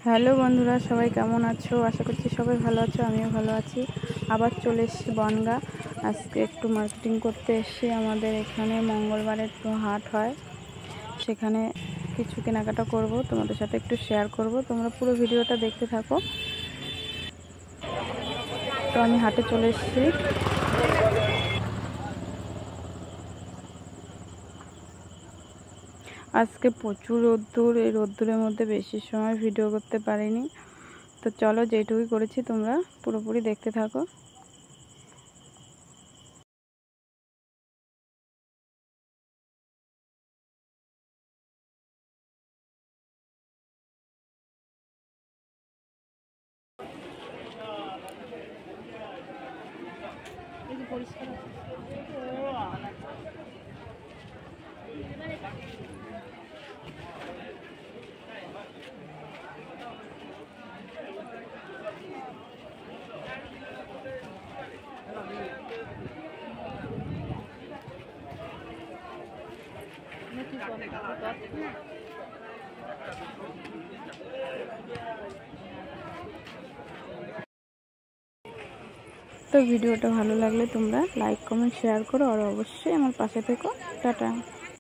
Hello বন্ধুরা, সবাই কেমন আছো? আশা করছি সবাই ভালো আছো, আমিও ভালো আছি। আবার চলে এসেছি বনগাঁ। আজকে একটু মার্কেটিং করতে এসেছি। আমাদের এখানে মঙ্গলবারে একটু হাট হয়, সেখানে কিছু কেনাকাটা করব, তোমাদের সাথে একটু শেয়ার করব। তোমরা পুরো ভিডিওটা দেখতে থাকো। তো আমি হাটে চলে এসেছি। আজকে প্রচুর রোদ্দুর, এই রোদ্দুরের মধ্যে বেশি সময় ভিডিও করতে পারিনি। তো চলো, যেটুকুই করেছি তোমরা পুরোপুরি দেখতে থাকো। তো ভিডিওটা ভালো লাগলে তোমরা লাইক কমেন্ট শেয়ার করো, আর অবশ্যই আমার পাশে থেকো। টাটা।